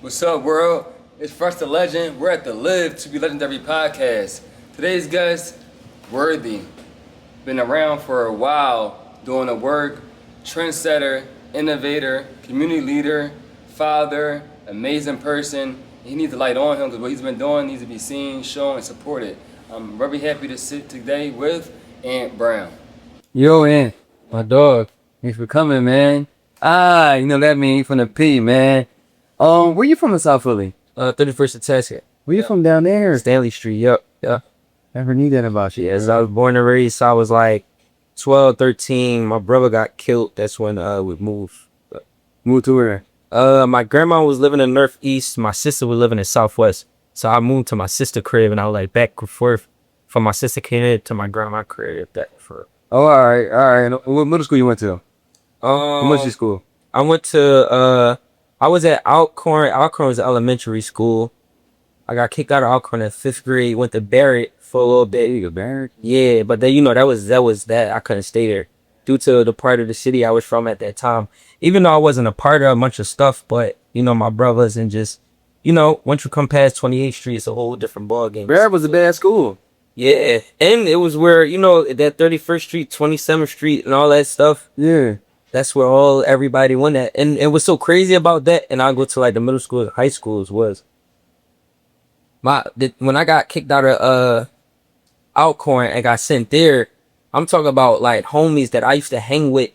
What's up, world? It's Fresh the Legend. We're at the Live to Be Legendary podcast. Today's guest, Worthy. Been around for a while, doing the work, trendsetter, innovator, community leader, father, amazing person. He needs to light on him because what he's been doing needs to be seen, shown, and supported. I'm very happy to sit today with Ant Brown. Yo, Ant, my dog. Thanks for coming, man. You know that mean from the P, man. Where you from in South Philly? 31st and Tasket. Where you from down there? Stanley Street, yep. Never knew that about you. Yes, I was born and raised. I was like 12, 13. My brother got killed. That's when we moved. Moved to where? My grandma was living in Northeast. My sister was living in Southwest. So I moved to my sister crib, and I was like back and forth from my sister crib to my grandma crib. Oh, all right. What middle school you went to? What was your school? I went to I was at Alcorn. Alcorn was elementary school. I got kicked out of Alcorn in 5th grade. Went to Barrett for a little bit. You go Barrett? Yeah, but then that was that. I couldn't stay there due to the part of the city I was from at that time. Even though I wasn't a part of a bunch of stuff, but my brothers and just once you come past 28th Street, it's a whole different ball game. Barrett was a bad school. Yeah, and it was where that 31st Street, 27th Street, and all that stuff. Yeah. That's where everybody went at. And it was so crazy about that. And I go to like the middle school and high schools was when I got kicked out of Alcorn and got sent there, I'm talking about like homies that I used to hang with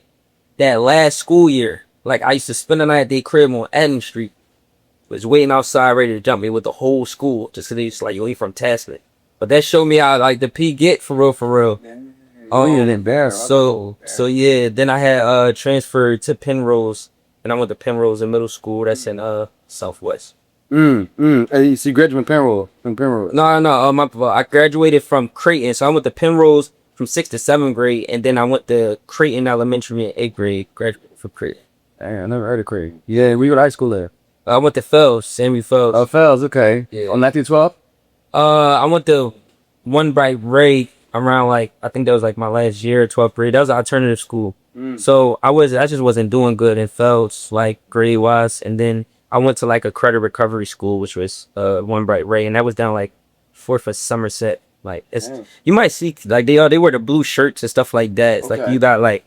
that last school year. Like I used to spend the night at their crib on Adams Street. Was waiting outside ready to jump me with the whole school. Just cause they used to like, yo, he from Tasman. But that showed me how like the P get for real. Oh, you didn't Barrett. So yeah, then I had transferred to Penrose, and I went to Penrose in middle school. That's in Southwest. Hey, so you graduated from Penrose? No. I graduated from Creighton, so I went to Penrose from 6th to 7th grade, and then I went to Creighton Elementary in 8th grade. Graduated from Creighton. Damn, I never heard of Creighton. Yeah, where you go to high school there? I went to Fells, Sammy Fells. Oh, Fells, okay. Yeah. On 9th through 12th? I went to One Bright Ray. Around like I think that was like my last year, 12th grade. That was an alternative school. So I just wasn't doing good in Phelps, like grade wise. And then I went to like a credit recovery school, which was One Bright Ray, and that was down like 4th of Somerset. Like you might see like they wear the blue shirts and stuff like that. It's like you got like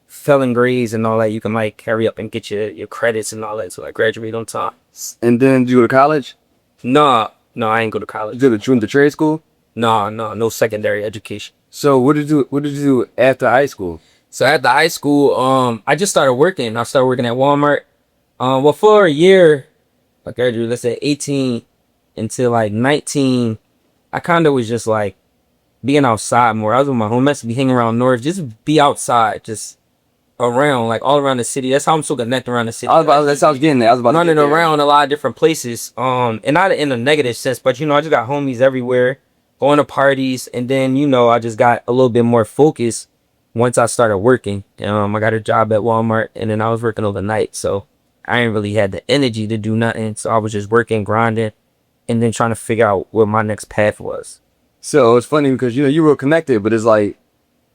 felon grades and all that. You can like carry up and get your credits and all that. So I graduate on time. And then did you go to college? No, I ain't go to college. Did you went to trade school? No secondary education. So what did you do after high school? So after high school, I just started working. I started working at Walmart. Well, for a year, I graduated, let's say 18 until like 19. I kind of was just like being outside more. I was with my homies, be hanging around North, just be outside, just around, like all around the city. That's how I'm so connected around the city. That's how I was getting there. I was about running around a lot of different places. And not in a negative sense, but I just got homies everywhere. Going to parties, and then I just got a little bit more focused once I started working. I got a job at Walmart, and then I was working overnight, so I ain't really had the energy to do nothing. So I was just working, grinding, and then trying to figure out what my next path was. So it's funny because you were connected, but it's like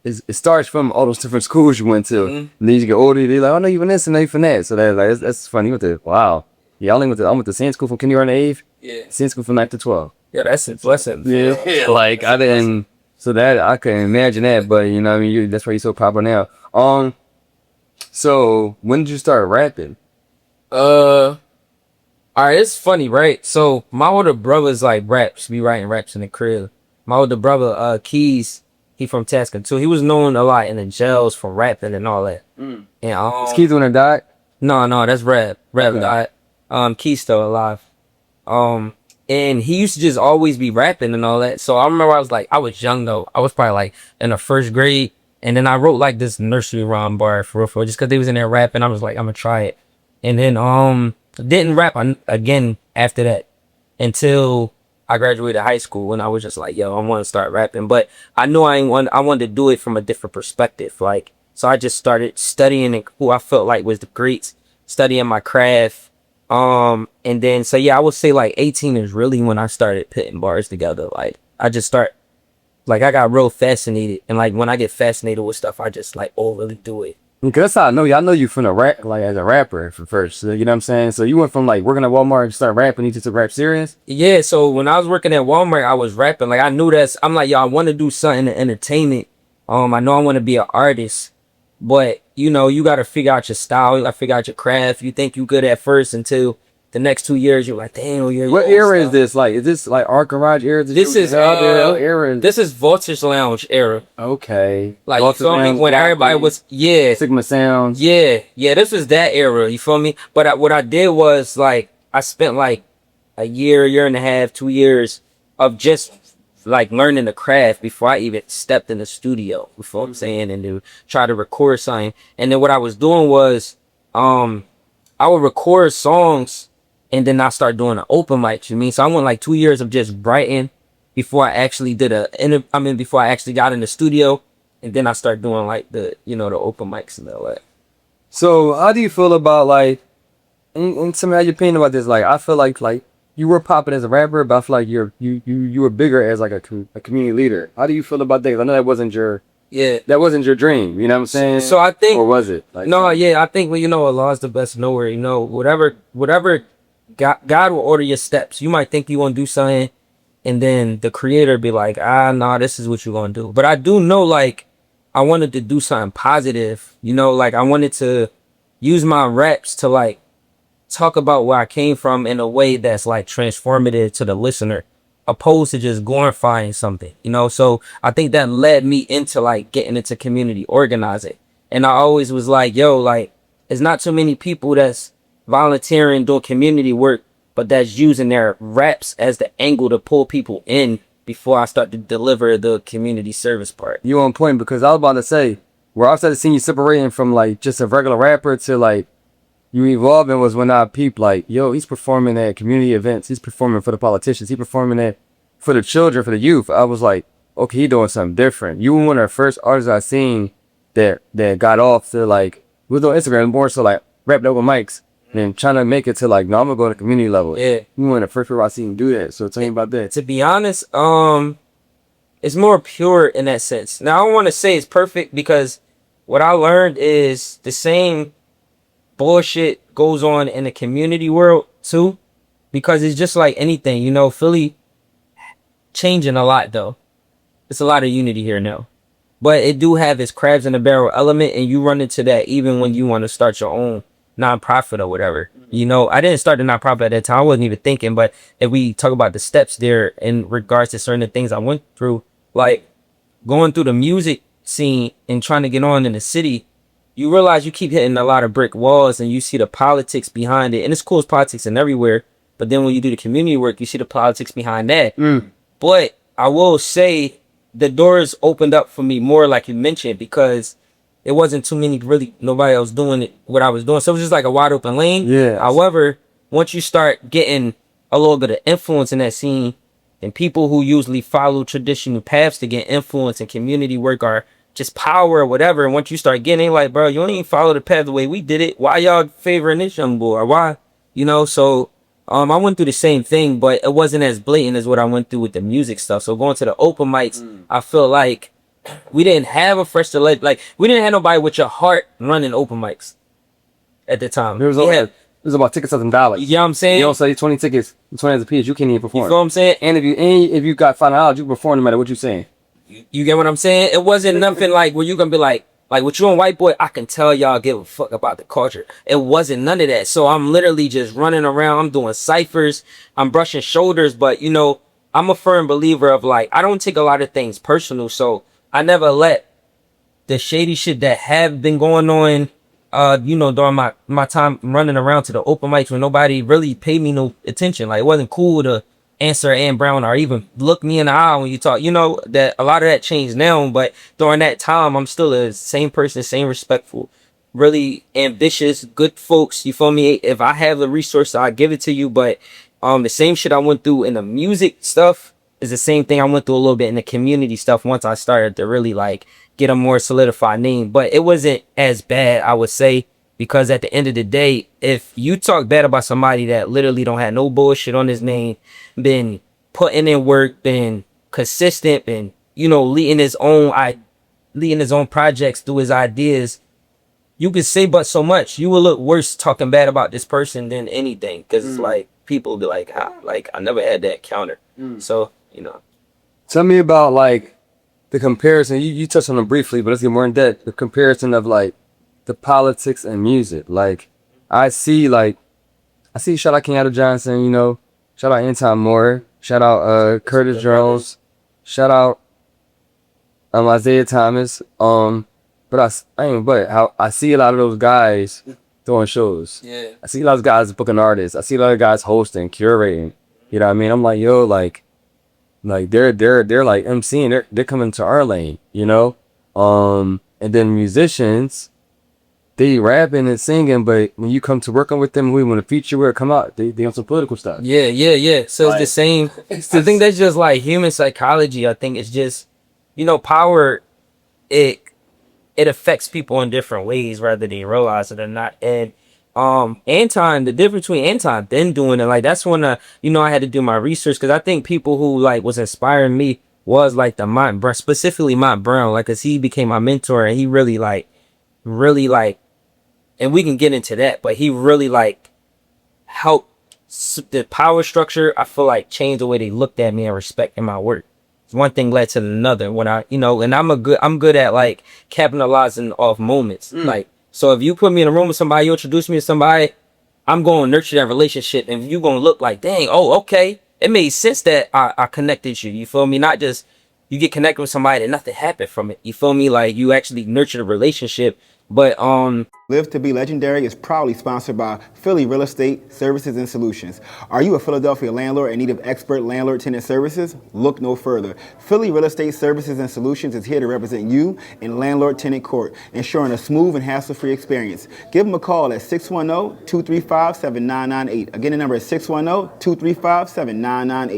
it starts from all those different schools you went to. And then you get older, they're like, oh no, you from this and no, you from that. So that's funny. You went to Yeah, I went to the same school from kindergarten to 8th. Yeah. Same school from 9th to 12th. Yeah, that's a blessing. Yeah, like I didn't. So that I couldn't imagine that, but what I mean, that's why you're so popular now. So when did you start rapping? All right, it's funny, right? So my older brother's like raps, be writing raps in the crib. My older brother, Keys, he from Tascan too. He was known a lot in the jails for rapping and all that. And Is Keys when he died? No, that's Rap. Rap Okay. died. Keys still alive. And he used to just always be rapping and all that. So I remember I was young though. I was probably like in the 1st grade. And then I wrote like this nursery rhyme bar for real, just cause they was in there rapping. I was like, I'm gonna try it. And then, didn't rap again after that until I graduated high school, when I was just like, yo, I want to start rapping. But I knew I wanted to do it from a different perspective. Like, so I just started studying who I felt like was the greats, studying my craft. And then, so yeah, I would say like 18 is really when I started putting bars together. Like I got real fascinated. And like when I get fascinated with stuff, I just like overly do it. Because that's how I know you. I know you from the rap, like as a rapper for first. So, you know what I'm saying? So you went from like working at Walmart and start rapping, you just rap serious? Yeah, so when I was working at Walmart, I was rapping. Like I knew I'm like, yo, I want to do something in entertainment. I know I want to be an artist, but you know, you gotta figure out your style, you gotta figure out your craft. You think you good at first until the next 2 years, you're like, damn, you're What era is this? Like, is this like Art Garage era? This is era. this is Voltage Lounge era. Okay. Like you feel me? When everybody was Sigma Sounds. yeah, this was that era. You feel me? But what I did was like I spent like a year and a half, 2 years of just like learning the craft before I even stepped in the studio. You feel what I'm saying? And to try to record something. And then what I was doing was I would record songs and then I start doing an open mic. You mean? So I went like 2 years of just writing before I actually before I actually got in the studio, and then I start doing like the open mics and all that. So how do you feel about like, and tell me how your opinion about this? Like, I feel like you were popping as a rapper, but I feel like you were bigger as like a community leader. How do you feel about that? 'Cause I know that wasn't your dream. You know what I'm saying? So I think, or was it? Like, no, yeah, I think Allah is the best knower. You know, whatever God will order your steps. You might think you want to do something, and then the creator be like, nah, this is what you're gonna do. But I do know, like, I wanted to do something positive. You know, like I wanted to use my raps to like talk about where I came from in a way that's like transformative to the listener, opposed to just glorifying something, you know? So I think that led me into like getting into community organizing. And I always was like, yo, like, there's not too many people that's volunteering, doing community work, but that's using their raps as the angle to pull people in before I start to deliver the community service part. you on point, because I was about to say, where I started seeing you separating from like just a regular rapper to like you evolving was when I peeped like, yo, he's performing at community events. He's performing for the politicians. He's performing at for the children, for the youth. I was like, okay, he doing something different. You were one of the first artists I seen that got off to like, we was on Instagram more so like rapping open mics and trying to make it to like, no, I'm gonna go to the community level. Yeah. You were one of the first people I seen do that. So tell me about that. To be honest, it's more pure in that sense. Now I don't want to say it's perfect, because what I learned is the same bullshit goes on in the community world too, because it's just like anything, you know. Philly changing a lot though. It's a lot of unity here now, but it do have its crabs in the barrel element, and you run into that even when you want to start your own nonprofit or whatever. You know, I didn't start the nonprofit at that time. I wasn't even thinking, but if we talk about the steps there in regards to certain things I went through, like going through the music scene and trying to get on in the city, you realize you keep hitting a lot of brick walls and you see the politics behind it. And it's cool as politics and everywhere. But then when you do the community work, you see the politics behind that. But I will say the doors opened up for me more, like you mentioned, because it wasn't too many, really, nobody else doing it, what I was doing. So it was just like a wide open lane. Yeah. However, once you start getting a little bit of influence in that scene, and people who usually follow traditional paths to get influence and community work are just power or whatever. And once you start getting like, bro, you don't even follow the path the way we did it. Why y'all favoring this young boy? Or why? You know, so I went through the same thing, but it wasn't as blatant as what I went through with the music stuff. So going to the open mics, I feel like we didn't have a fresh delay. Like, we didn't have nobody with your heart running open mics at the time. There was about tickets of $7. You know what I'm saying? You don't say 20 tickets, 20 as a piece, you can't even perform. You feel what I'm saying? And if you got $5, you can perform no matter what you're saying. You get what I'm saying? It wasn't nothing like where you gonna be like with you and White Boy, I can tell y'all give a fuck about the culture. It wasn't none of that. So I'm literally just running around. I'm doing ciphers. I'm brushing shoulders. But, you know, I'm a firm believer of like, I don't take a lot of things personal. So I never let the shady shit that have been going on, you know, during my time running around to the open mics when nobody really paid me no attention. Like, it wasn't cool to answer Ann Brown or even look me in the eye when you talk. You know, that a lot of that changed now, but during that time, I'm still the same person, same respectful, really ambitious, good folks. You feel me? If I have the resource, I give it to you. But the same shit I went through in the music stuff is the same thing I went through a little bit in the community stuff once I started to really like get a more solidified name. But it wasn't as bad, I would say, because at the end of the day, if you talk bad about somebody that literally don't have no bullshit on his name, been putting in work, been consistent, been, you know, leading his own projects through his ideas, you can say but so much. You will look worse talking bad about this person than anything, because it's like people will be like, like I never had that counter. So Tell me about like the comparison. You touched on it briefly, but let's get more in depth. The comparison of like the politics and music. Like I see shout out Kenyatta Johnson, you know, shout out Anton Moore, shout out Curtis Jones, shout out Isaiah Thomas. But I see a lot of those guys doing shows. Yeah. I see a lot of guys booking artists. I see a lot of guys hosting, curating. You know what I mean? I'm like, yo, like they're like MCing, they're coming to our lane, you know? And then musicians, they rapping and singing, but when you come to working with them, we want to feature where it come out, they on some political stuff. Yeah. So it's the same. I think that's just like human psychology. I think it's just, power, it affects people in different ways, whether they realize it or not. And Anton, the difference between Anton then doing it, like that's when I had to do my research, because I think people who like was inspiring me was like specifically Mont Brown, like, cause he became my mentor, and he really like, and we can get into that, but he really like helped the power structure. I feel like changed the way they looked at me and respecting my work. One thing led to another. When and I'm good at like capitalizing off moments. Like, so if you put me in a room with somebody, you introduce me to somebody, I'm going to nurture that relationship, and you going to look like, dang, oh, okay, it made sense that I connected you. You feel me? Not just you get connected with somebody and nothing happened from it. You feel me? Like, you actually nurture the relationship. But Live to be Legendary is proudly sponsored by Philly Real Estate Services and Solutions. Are you a Philadelphia landlord in need of expert landlord-tenant services? Look no further. Philly Real Estate Services and Solutions is here to represent you in landlord-tenant court, ensuring a smooth and hassle-free experience. Give them a call at 610-235-7998. Again, the number is 610-235-7998.